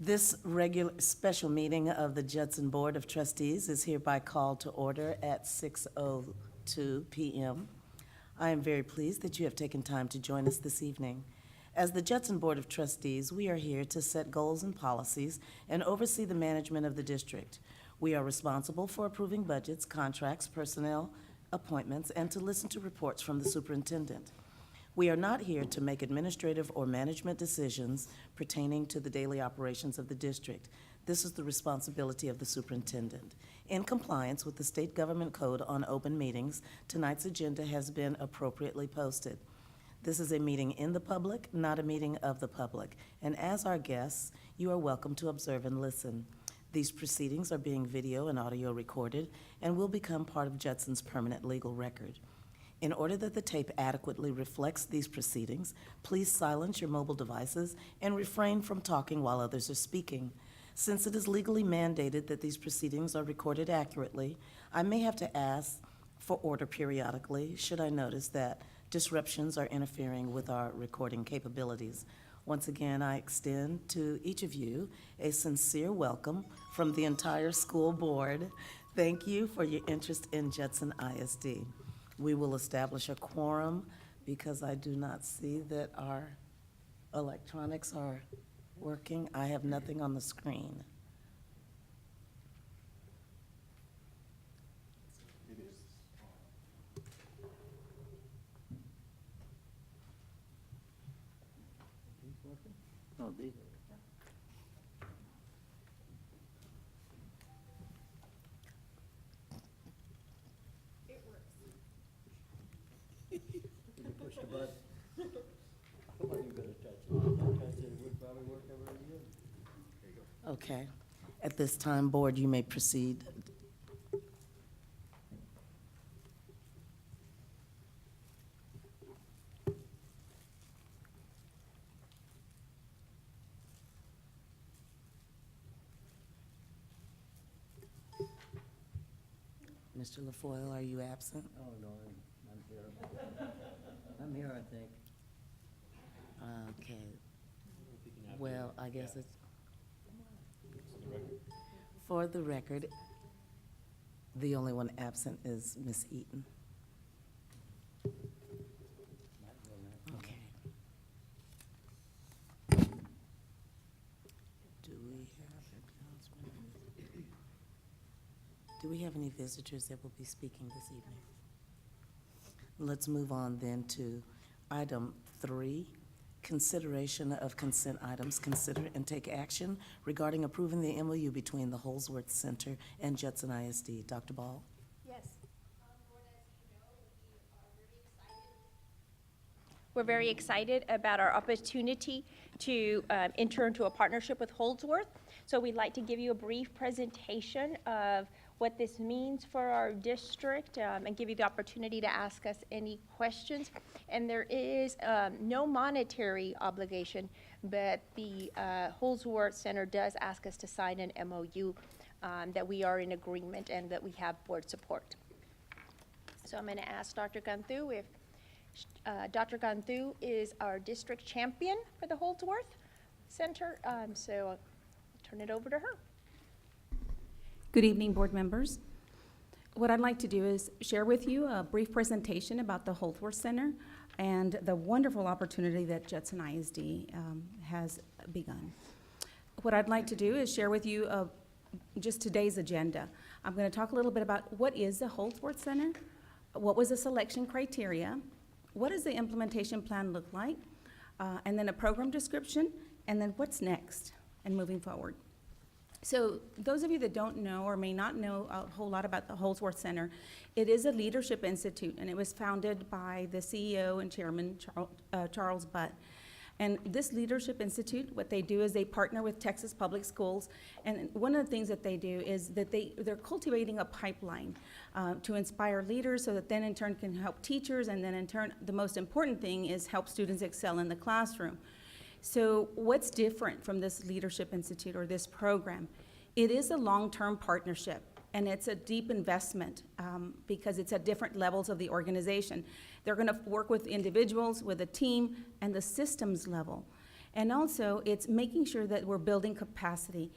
This regular special meeting of the Judson Board of Trustees is hereby called to order at 6:02 p.m. I am very pleased that you have taken time to join us this evening. As the Judson Board of Trustees, we are here to set goals and policies and oversee the management of the district. We are responsible for approving budgets, contracts, personnel, appointments, and to listen to reports from the superintendent. We are not here to make administrative or management decisions pertaining to the daily operations of the district. This is the responsibility of the superintendent. In compliance with the State Government Code on Open Meetings, tonight's agenda has been appropriately posted. This is a meeting in the public, not a meeting of the public, and as our guests, you are welcome to observe and listen. These proceedings are being video and audio recorded and will become part of Judson's permanent legal record. In order that the tape adequately reflects these proceedings, please silence your mobile devices and refrain from talking while others are speaking. Since it is legally mandated that these proceedings are recorded accurately, I may have to ask for order periodically should I notice that disruptions are interfering with our recording capabilities. Once again, I extend to each of you a sincere welcome from the entire school board. Thank you for your interest in Judson ISD. We will establish a quorum because I do not see that our electronics are working. I have nothing on the screen. It is. Oh, the Did you push the button? I wasn't gonna touch it. If I touched it, it would probably work ever again. There you go. Okay. At this time, board, you may proceed. Mr. LaFoyle, are you absent? Oh, no, I'm here. I'm here, I think. Okay. Well, I guess it's, for the record, the only one absent is Ms. Eaton. Okay. Do we have any visitors that will be speaking this evening? Let's move on then to item 3, consideration of consent items. Consider and take action regarding approving the MOU between the Holsworth Center and Judson ISD. Dr. Ball? Yes. We're very excited about our opportunity to enter into a partnership with Holdsworth. So we'd like to give you a brief presentation of what this means for our district and give you the opportunity to ask us any questions. And there is no monetary obligation, but the Holsworth Center does ask us to sign an MOU that we are in agreement and that we have board support. So I'm going to ask Dr. Ganthu if Dr. Ganthu is our district champion for the Holdsworth Center, so I'll turn it over to her. Good evening, board members. What I'd like to do is share with you a brief presentation about the Holdsworth Center and the wonderful opportunity that Judson ISD has begun. What I'd like to do is share with you just today's agenda. I'm going to talk a little bit about what is the Holdsworth Center, what was the selection criteria, what does the implementation plan look like, and then a program description, and then what's next and moving forward. So those of you that don't know or may not know a whole lot about the Holsworth Center, it is a leadership institute, and it was founded by the CEO and chairman, Charles Butt. And this Leadership Institute, what they do is they partner with Texas Public Schools, and one of the things that they do is that they're cultivating a pipeline to inspire leaders so that then in turn can help teachers, and then in turn, the most important thing is help students excel in the classroom. So what's different from this Leadership Institute or this program? It is a long-term partnership, and it's a deep investment because it's at different levels of the organization. They're going to work with individuals, with a team, and the systems level. And also, it's making sure that we're building capacity,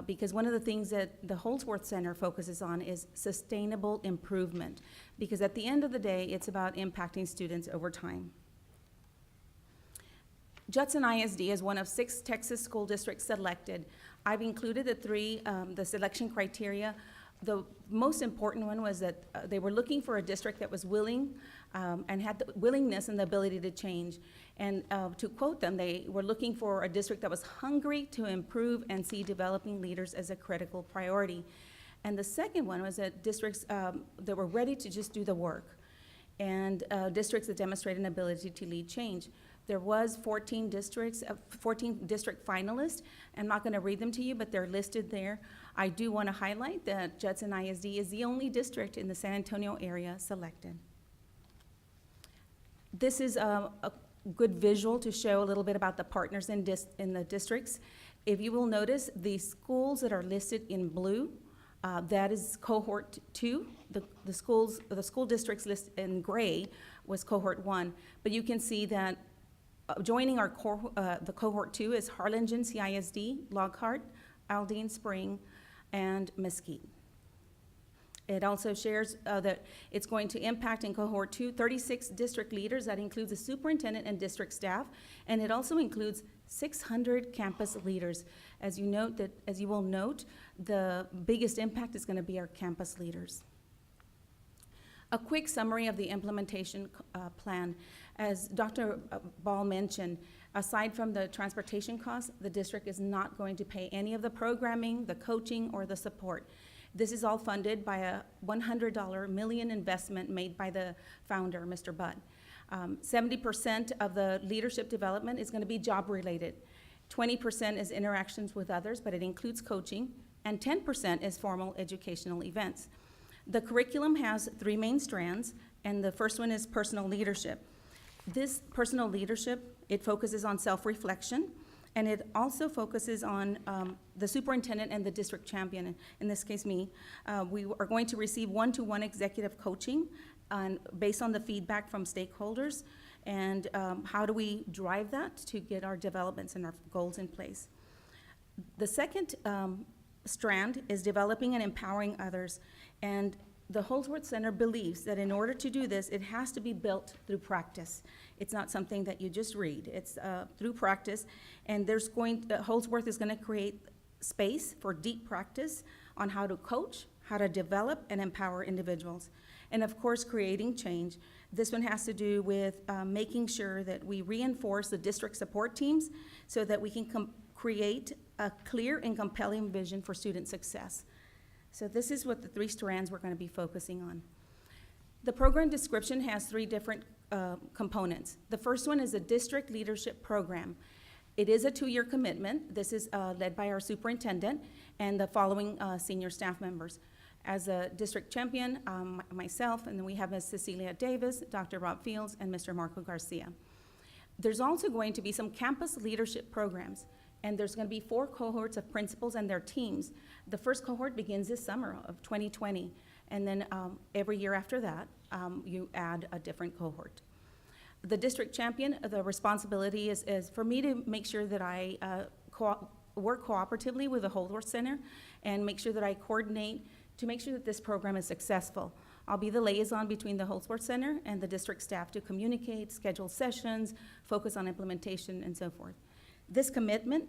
because one of the things that the Holdsworth Center focuses on is sustainable improvement, because at the end of the day, it's about impacting students over time. Judson ISD is one of 6 Texas school districts selected. I've included the selection criteria. The most important one was that they were looking for a district that was willing and had the willingness and the ability to change. And to quote them, they were looking for a district that was hungry to improve and see developing leaders as a critical priority. And the second one was that districts that were ready to just do the work, and districts that demonstrate an ability to lead change. There was 14 district finalists. I'm not going to read them to you, but they're listed there. I do want to highlight that Judson ISD is the only district in the San Antonio area selected. This is a good visual to show a little bit about the partners in the districts. If you will notice, the schools that are listed in blue, that is cohort 2. The school districts listed in gray was cohort 1. But you can see that joining our the cohort 2 is Harlingen CISD, Lockhart, Aldine Spring, and Mesquite. It also shares that it's going to impact in cohort 2 36 district leaders. That includes the superintendent and district staff, and it also includes 600 campus leaders. As you will note, the biggest impact is going to be our campus leaders. A quick summary of the implementation plan. As Dr. Ball mentioned, aside from the transportation costs, the district is not going to pay any of the programming, the coaching, or the support. This is all funded by a $100 million investment made by the founder, Mr. Budd. 70% of the leadership development is going to be job-related. 20% is interactions with others, but it includes coaching, and 10% is formal educational events. The curriculum has 3 main strands, and the first one is personal leadership. This personal leadership, it focuses on self-reflection, and it also focuses on the superintendent and the district champion, in this case me. We are going to receive one-to-one executive coaching based on the feedback from stakeholders, and how do we drive that to get our developments and our goals in place. The second strand is developing and empowering others, and the Holsworth Center believes that in order to do this, it has to be built through practice. It's not something that you just read. It's through practice, and Holdsworth is going to create space for deep practice on how to coach, how to develop and empower individuals, and of course, creating change. This one has to do with making sure that we reinforce the district support teams so that we can create a clear and compelling vision for student success. So this is what the 3 strands we're going to be focusing on. The program description has 3 different components. The first one is a district leadership program. It is a 2-year commitment. This is led by our superintendent and the following senior staff members. As a district champion, myself, and then we have Ms. Cecilia Davis, Dr. Rob Fields, and Mr. Marco Garcia. There's also going to be some campus leadership programs, and there's going to be 4 cohorts of principals and their teams. The first cohort begins this summer of 2020, and then every year after that, you add a different cohort. The district champion, the responsibility is for me to make sure that I work cooperatively with the Holsworth Center and make sure that I coordinate to make sure that this program is successful. I'll be the liaison between the Holsworth Center and the district staff to communicate, schedule sessions, focus on implementation, and so forth. This commitment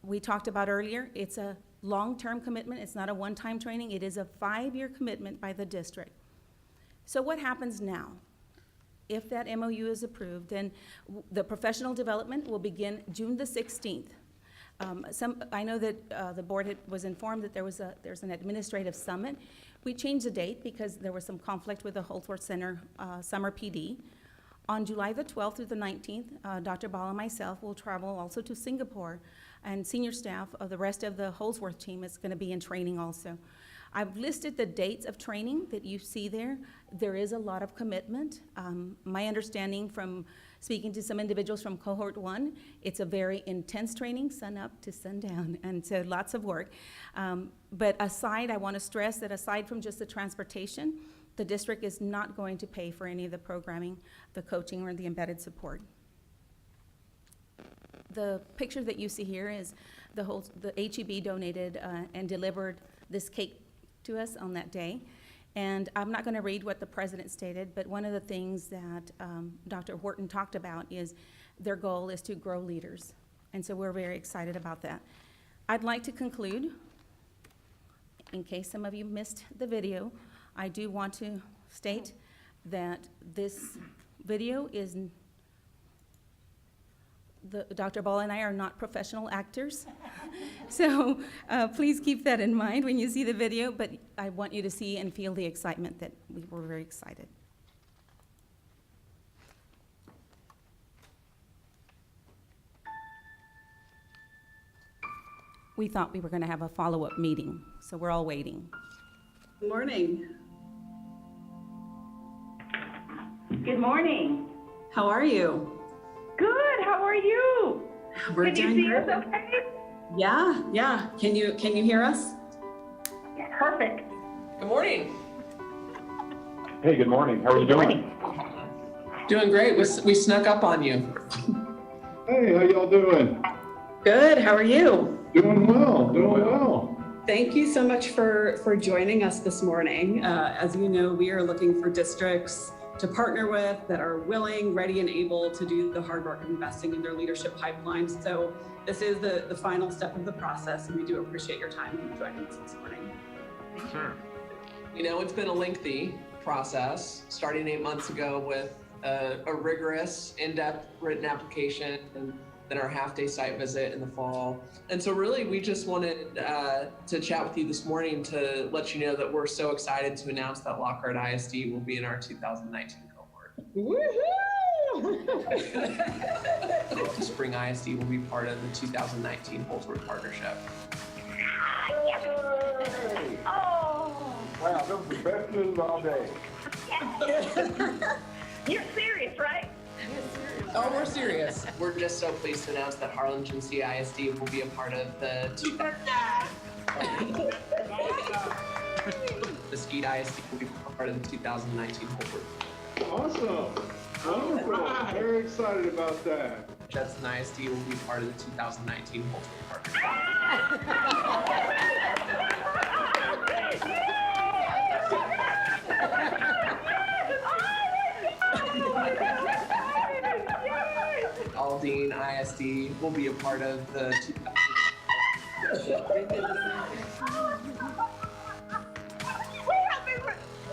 we talked about earlier, it's a long-term commitment. It's not a one-time training. It is a 5-year commitment by the district. So what happens now? If that MOU is approved, then the professional development will begin June the 16th. I know that the board was informed that there's an administrative summit. We changed the date because there was some conflict with the Holsworth Center summer PD. On July the 12th through the 19th, Dr. Ball and myself will travel also to Singapore, and senior staff of the rest of the Holsworth team is going to be in training also. I've listed the dates of training that you see there. There is a lot of commitment. My understanding from speaking to some individuals from cohort 1, it's a very intense training, sun up to sundown, and so lots of work. But I want to stress that aside from just the transportation, the district is not going to pay for any of the programming, the coaching, or the embedded support. The picture that you see here is the HEB donated and delivered this cake to us on that day. And I'm not going to read what the president stated, but one of the things that Dr. Horton talked about is their goal is to grow leaders. And so we're very excited about that. I'd like to conclude, in case some of you missed the video, I do want to state that this video is, Dr. Ball and I are not professional actors. So please keep that in mind when you see the video, but I want you to see and feel the excitement that we were very excited. We thought we were going to have a follow-up meeting, so we're all waiting. Good morning. Good morning. How are you? Good. How are you? We're Can doing you see good. us okay? Yeah. Can you hear us? Perfect. Good morning. Hey, good morning. How are you doing? Doing great. We snuck up on you. Hey, how y'all doing? Good. How are you? Doing well. Thank you so much for joining us this morning. As you know, we are looking for districts to partner with that are willing, ready, and able to do the hard work of investing in their leadership pipelines. So this is the final step of the process, and we do appreciate your time in joining us this morning. Sure. You know, it's been a lengthy process, starting 8 months ago with a rigorous, in-depth written application, and then our half-day site visit in the fall. And so really, we just wanted to chat with you this morning to let you know that we're so excited to announce that Lockhart ISD will be in our 2019 cohort. Woohoo! Spring ISD will be part of the 2019 Holdsworth partnership. Oh, Wow, that was the best news all day. you're serious, right? Oh, we're serious. We're just so pleased to announce that Harlingen CISD will be a part of the the Skeet ISD will be part of the 2019 Holdsworth. Awesome. Wonderful. Very excited about that. Judson ISD will be part of the 2019 Holdsworth partnership. Aldine ISD will be a part of the 2000. We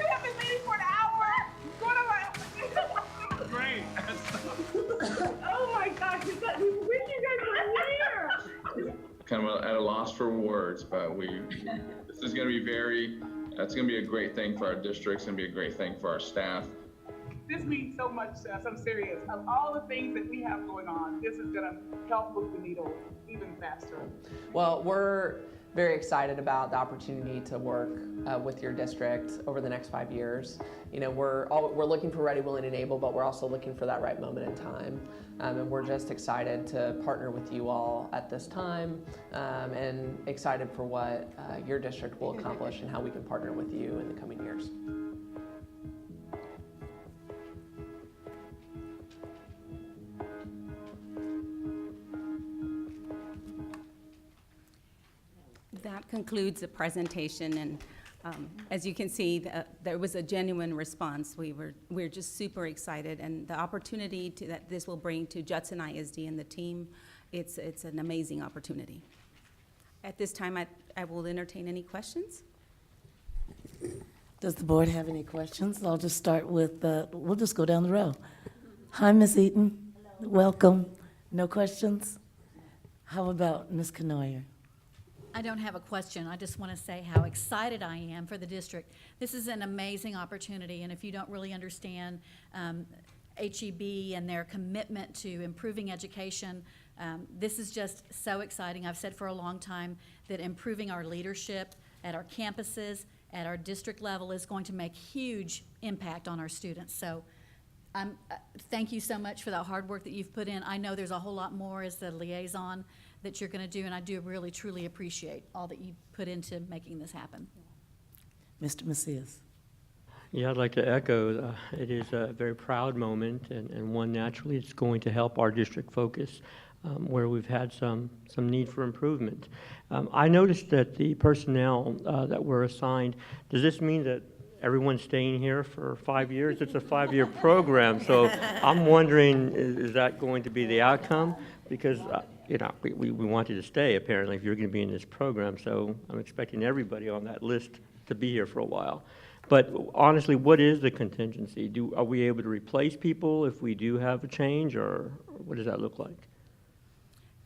have been meeting for an hour. What am I? Great. Oh my gosh, we wish you guys were here. Kind of at a loss for words, but this is going to be that's going to be a great thing for our districts and be a great thing for our staff. This means so much to us. I'm serious. Of all the things that we have going on, this is gonna help move the needle even faster. Well, we're very excited about the opportunity to work with your district over the next 5 years. You know, we're looking for ready, willing, and able, but we're also looking for that right moment in time. And we're just excited to partner with you all at this time, and excited for what your district will accomplish and how we can partner with you in the coming years. That concludes the presentation, and as you can see, there was a genuine response. We're just super excited, and the opportunity that this will bring to Judson ISD and the team, it's an amazing opportunity. At this time, I will entertain any questions. Does the board have any questions? I'll just start with, we'll just go down the row. Hi, Ms. Eaton. Hello. Welcome. No questions? How about Ms. Canoyer? I don't have a question. I just want to say how excited I am for the district. This is an amazing opportunity, and if you don't really understand HEB and their commitment to improving education, this is just so exciting. I've said for a long time that improving our leadership at our campuses, at our district level is going to make huge impact on our students. So thank you so much for that hard work that you've put in. I know there's a whole lot more as the liaison that you're going to do, and I do really, truly appreciate all that you put into making this happen. Mr. Macias. Yeah, I'd like to echo, it is a very proud moment and one naturally it's going to help our district focus where we've had some need for improvement. I noticed that the personnel that were assigned, does this mean that everyone's staying here for 5 years? It's a 5-year program, so I'm wondering, is that going to be the outcome? Because, you know, we want you to stay, apparently, if you're going to be in this program, so I'm expecting everybody on that list to be here for a while. But honestly, what is the contingency? Are we able to replace people if we do have a change, or what does that look like?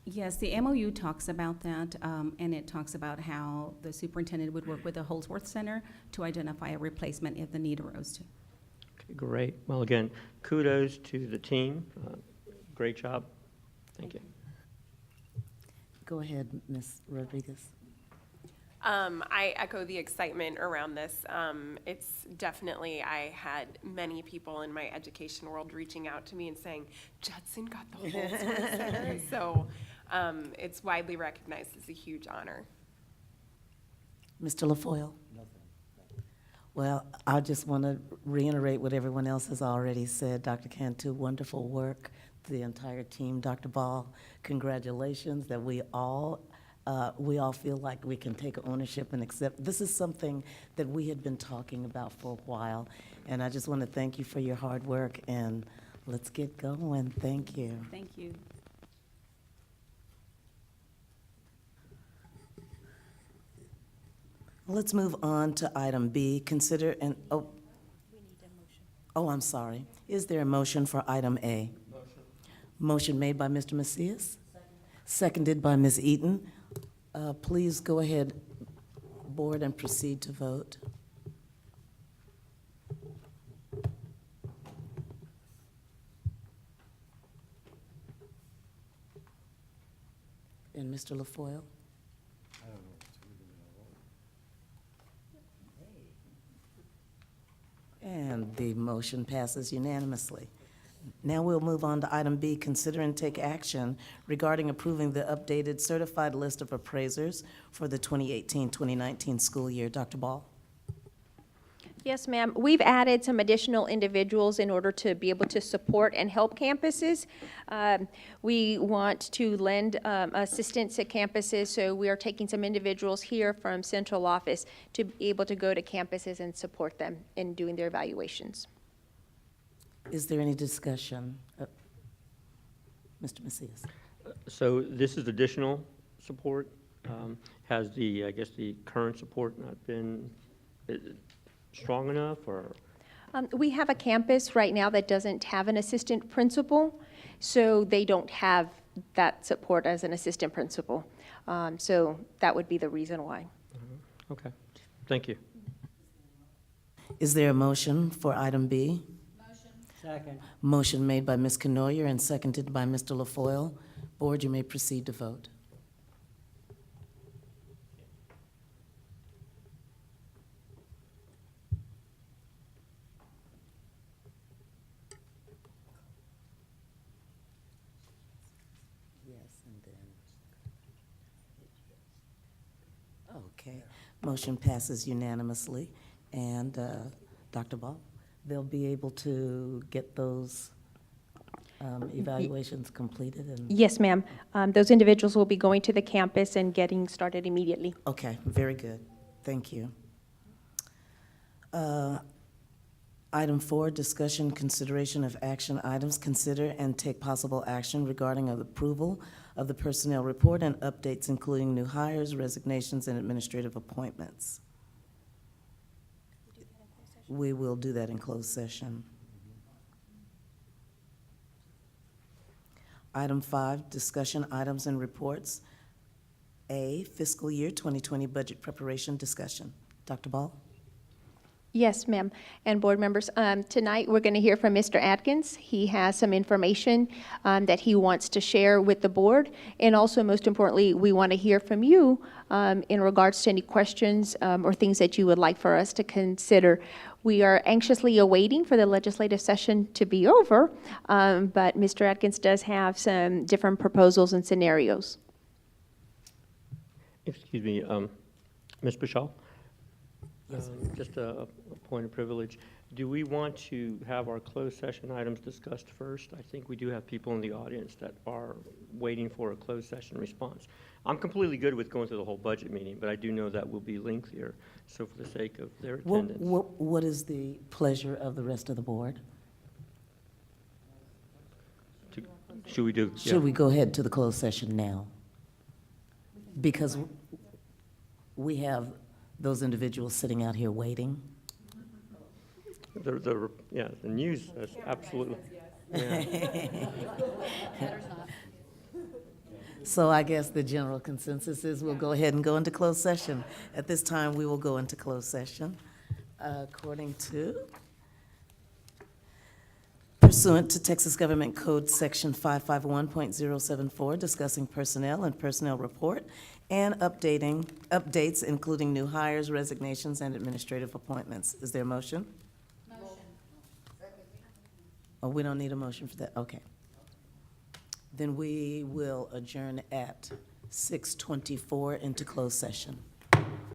Yes, the MOU talks about that, and it talks about how the superintendent would work with the Holsworth Center to identify a replacement if the need arose. Okay, great. Well, again, kudos to the team. Great job. Thank you. Go ahead, Ms. Rodriguez. I echo the excitement around this. It's definitely, I had many people in my education world reaching out to me and saying, Judson got the Holdsworth Center. So it's widely recognized as a huge honor. Mr. LaFoyle? Well, I just want to reiterate what everyone else has already said. Dr. Cantu, wonderful work. The entire team, Dr. Ball, congratulations that we all feel like we can take ownership and accept. This is something that we had been talking about for a while, and I just want to thank you for your hard work, and let's get going. Thank you. Thank you. Let's move on to item B, consider and, I'm sorry. Is there a motion for item A? Motion made by Mr. Macias, seconded by Ms. Eaton. Please go ahead, board, and proceed to vote. And Mr. LaFoyle? And the motion passes unanimously. Now we'll move on to item B, consider and take action regarding approving the updated certified list of appraisers for the 2018-2019 school year. Dr. Ball? Yes, ma'am. We've added some additional individuals in order to be able to support and help campuses. We want to lend assistance at campuses, so we are taking some individuals here from central office to be able to go to campuses and support them in doing their evaluations. Is there any discussion? Mr. Macias? So this is additional support. Has the, I guess, the current support not been strong enough, or? We have a campus right now that doesn't have an assistant principal, so they don't have that support as an assistant principal. So that would be the reason why. Okay, thank you. Is there a motion for item B? Second. Motion made by Ms. Canoyer and seconded by Mr. LaFoyle. Board, you may proceed to vote. Yes, and then. Okay, motion passes unanimously. And Dr. Ball? They'll be able to get those evaluations completed? And Yes, ma'am. Those individuals will be going to the campus and getting started immediately. okay, very good. Thank you. Item 4, discussion, consideration of action items. Consider and take possible action regarding the approval of the personnel report and updates, including new hires, resignations, and administrative appointments. We will do that in closed session. Item 5, discussion items and reports. A, fiscal year 2020 budget preparation discussion. Dr. Ball? Yes, ma'am, and board members. Tonight, we're going to hear from Mr. Atkins. He has some information that he wants to share with the board. And also, most importantly, we want to hear from you in regards to any questions or things that you would like for us to consider. We are anxiously awaiting for the legislative session to be over, but Mr. Atkins does have some different proposals and scenarios. Excuse me, Ms. Bichal? Just a point of privilege. Do we want to have our closed session items discussed first? I think we do have people in the audience that are waiting for a closed session response. I'm completely good with going through the whole budget meeting, but I do know that will be lengthier, so for the sake of their attendance. What is the pleasure of the rest of the board? Should we do? Should we go ahead to the closed session now? Because we have those individuals sitting out here waiting. The news, absolutely. Yeah. So I guess the general consensus is we'll go ahead and go into closed session. At this time, we will go into closed session according to pursuant to Texas Government Code Section 551.074, discussing personnel and personnel report and updates, including new hires, resignations, and administrative appointments. Is there a motion? Oh, we don't need a motion for that? Okay. Then we will adjourn at 6:24 into closed session.